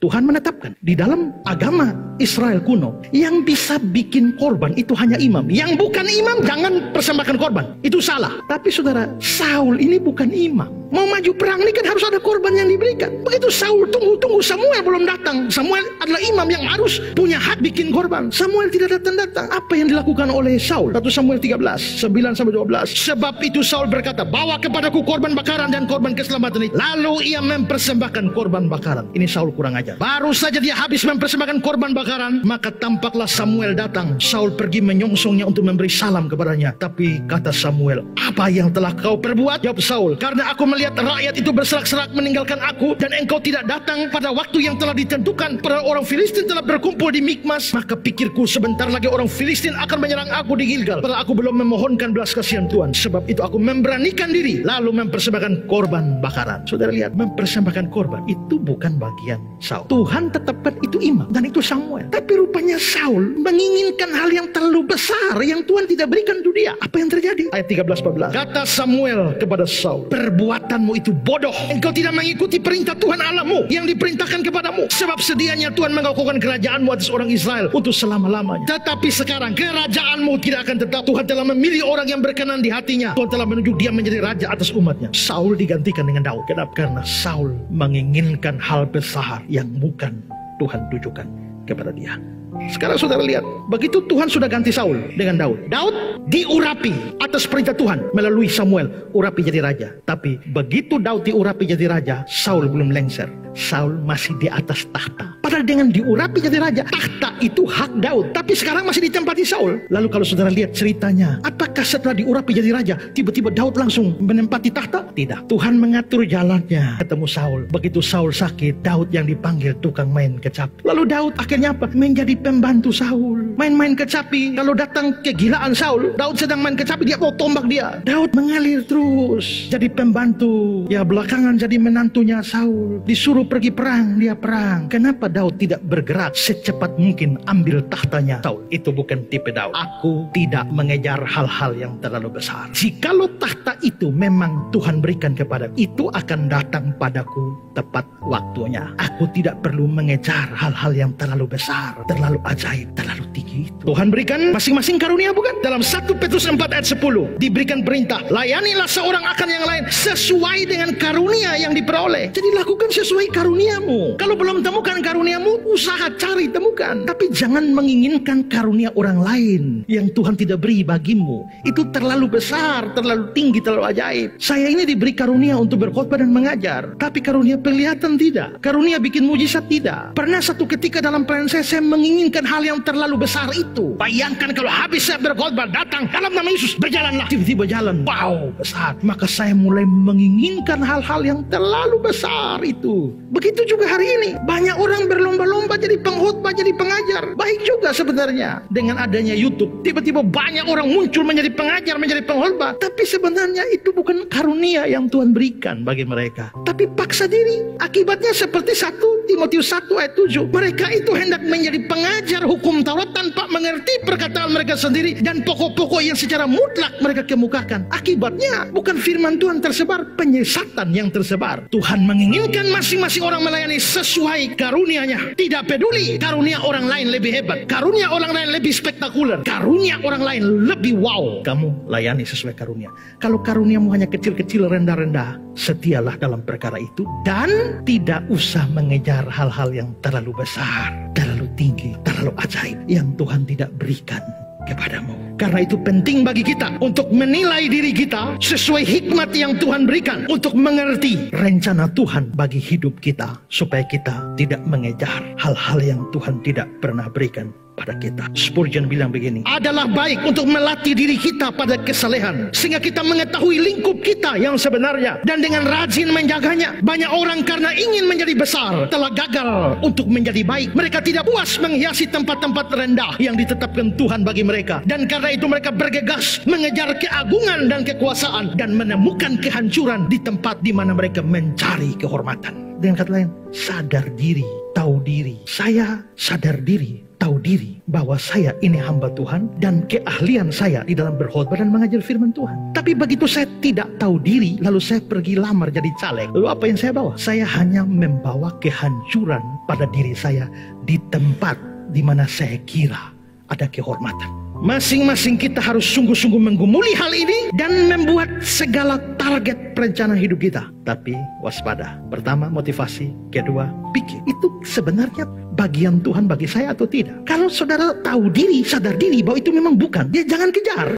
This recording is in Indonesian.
Tuhan menetapkan di dalam agama Israel kuno, yang bisa bikin korban itu hanya imam. Yang bukan imam jangan persembahkan korban. Itu salah. Tapi saudara, Saul ini bukan imam. Mau maju perang ini kan harus ada korban yang diberikan. Begitu Saul tunggu Samuel belum datang. Samuel adalah imam yang harus punya hak bikin korban. Samuel tidak datang-datang. Apa yang dilakukan oleh Saul? 1 Samuel 13, 9-12. Sebab itu Saul berkata, bawa kepadaku korban bakaran dan korban keselamatan ini. Lalu ia mempersembahkan korban bakaran. Ini Saul kurang ajar. Baru saja dia habis mempersembahkan korban bakaran, maka tampaklah Samuel datang. Saul pergi menyongsongnya untuk memberi salam kepadanya. Tapi kata Samuel, apa yang telah kau perbuat? Jawab Saul, karena aku melihat rakyat itu berserak-serak meninggalkan aku, dan engkau tidak datang pada waktu yang telah ditentukan. Para orang Filistin telah berkumpul di Mikmas, maka pikirku sebentar lagi orang Filistin akan menyerang aku di Gilgal, padahal aku belum memohonkan belas kasihan Tuhan. Sebab itu aku memberanikan diri lalu mempersembahkan korban bakaran. Saudara lihat, mempersembahkan korban itu bukan bagian Saul. Tuhan tetapkan itu imam dan itu Samuel. Tapi rupanya Saul menginginkan hal yang terlalu besar yang Tuhan tidak berikan untuk dia. Apa yang terjadi? Ayat 13-14. Kata Samuel kepada Saul, perbuatanmu itu bodoh. Engkau tidak mengikuti perintah Tuhan Allahmu yang diperintahkan kepadamu. Sebab sedianya Tuhan mengokohkan kerajaanmu atas orang Israel untuk selama-lamanya. Tetapi sekarang kerajaanmu tidak akan tetap. Tuhan telah memilih orang yang berkenan di hatinya. Tuhan telah menunjuk dia menjadi raja atas umatnya. Saul digantikan dengan Daud. Kenapa? Karena Saul menginginkan hal besar yang bukan Tuhan tujukan kepada dia. Sekarang saudara lihat, begitu Tuhan sudah ganti Saul dengan Daud. Daud diurapi atas perintah Tuhan melalui Samuel, urapi jadi raja. Tapi begitu Daud diurapi jadi raja, Saul belum lengser. Saul masih di atas tahta. Padahal dengan diurapi jadi raja, tahta itu hak Daud, tapi sekarang masih ditempati Saul. Lalu kalau saudara lihat ceritanya, apakah setelah diurapi jadi raja, tiba-tiba Daud langsung menempati tahta? Tidak. Tuhan mengatur jalannya. Ketemu Saul. Begitu Saul sakit, Daud yang dipanggil tukang main kecapi. Lalu Daud akhirnya apa? Menjadi pembantu Saul. Main-main kecapi. Kalau datang kegilaan Saul, Daud sedang main kecapi, dia mau tombak dia. Daud mengalir terus. Jadi pembantu. Ya belakangan jadi menantunya Saul. Disuruh pergi perang, dia perang. Kenapa Daud tidak bergerak secepat mungkin ambil tahtanya Saul? Itu bukan tipe Daud. Aku tidak mengejar hal-hal yang terlalu besar. Jikalau tahta itu memang Tuhan berikan kepada, itu akan datang padaku tepat waktunya. Aku tidak perlu mengejar hal-hal yang terlalu besar, terlalu ajaib, terlalu tinggi. Tuhan berikan masing-masing karunia, bukan? Dalam 1 Petrus 4 ayat 10 diberikan perintah, layanilah seorang akan yang lain sesuai dengan karunia yang diperoleh. Jadi lakukan sesuai karuniamu. Kalau belum temukan karuniamu, usaha cari temukan. Tapi jangan menginginkan karunia orang lain yang Tuhan tidak beri bagimu. Itu terlalu besar, terlalu tinggi, terlalu ajaib. Saya ini diberi karunia untuk berkhotbah dan mengajar, tapi karunia penglihatan tidak. Karunia bikin mujizat tidak. Pernah satu ketika dalam pelayanan saya menginginkan hal yang terlalu besar itu. Bayangkan kalau habis saya berkhotbah, datang dalam nama Yesus, berjalanlah. Tiba-tiba jalan. Wow, besar. Maka saya mulai menginginkan hal-hal yang terlalu besar itu. Begitu juga hari ini. Banyak orang berlomba-lomba jadi pengkhotbah, jadi pengajar. Baik juga sebenarnya. Dengan adanya YouTube, tiba-tiba banyak orang muncul menjadi pengajar, menjadi pengkhotbah. Tapi sebenarnya itu bukan karunia yang Tuhan berikan bagi mereka. Tapi paksa diri. Akibatnya seperti 1 Timotius 1 ayat 7. Mereka itu hendak menjadi pengajar hukum Taurat tanpa mengerti perkataan mereka sendiri dan pokok-pokok yang secara mutlak mereka kemukakan. Akibatnya bukan firman Tuhan tersebar, penyesatan yang tersebar. Tuhan menginginkan masing-masing orang melayani sesuai karunia-Nya. Tidak peduli karunia orang lain lebih hebat, karunia orang lain lebih spektakuler, karunia orang lain lebih wow. Kamu layani sesuai karunia. Kalau karuniamu hanya kecil-kecil, rendah-rendah, setialah dalam perkara itu dan tidak usah mengejar hal-hal yang terlalu besar, terlalu tinggi, terlalu ajaib yang Tuhan tidak berikan kepadamu. Karena itu penting bagi kita untuk menilai diri kita sesuai hikmat yang Tuhan berikan, untuk mengerti rencana Tuhan bagi hidup kita, supaya kita tidak mengejar hal-hal yang Tuhan tidak pernah berikan pada kita. Spurgeon bilang begini, adalah baik untuk melatih diri kita pada kesalehan, sehingga kita mengetahui lingkup kita yang sebenarnya, dan dengan rajin menjaganya. Banyak orang karena ingin menjadi besar telah gagal untuk menjadi baik. Mereka tidak puas menghiasi tempat-tempat rendah yang ditetapkan Tuhan bagi mereka, dan karena itu mereka bergegas mengejar keagungan dan kekuasaan dan menemukan kehancuran di tempat di mana mereka mencari kehormatan. Dengan kata lain, sadar diri, tahu tahu diri. Saya sadar diri, tahu diri bahwa saya ini hamba Tuhan dan keahlian saya di dalam berkhotbah dan mengajar firman Tuhan. Tapi begitu saya tidak tahu diri, lalu saya pergi lamar jadi caleg. Lalu apa yang saya bawa? Saya hanya membawa kehancuran pada diri saya di tempat di mana saya kira ada kehormatan. Masing-masing kita harus sungguh-sungguh menggumuli hal ini dan membuat segala target perencanaan hidup kita. Tapi waspada. Pertama, motivasi. Kedua, pikir. Itu sebenarnya bagian Tuhan bagi saya atau tidak? Kalau saudara tahu diri, sadar diri bahwa itu memang bukan, ya jangan kejar.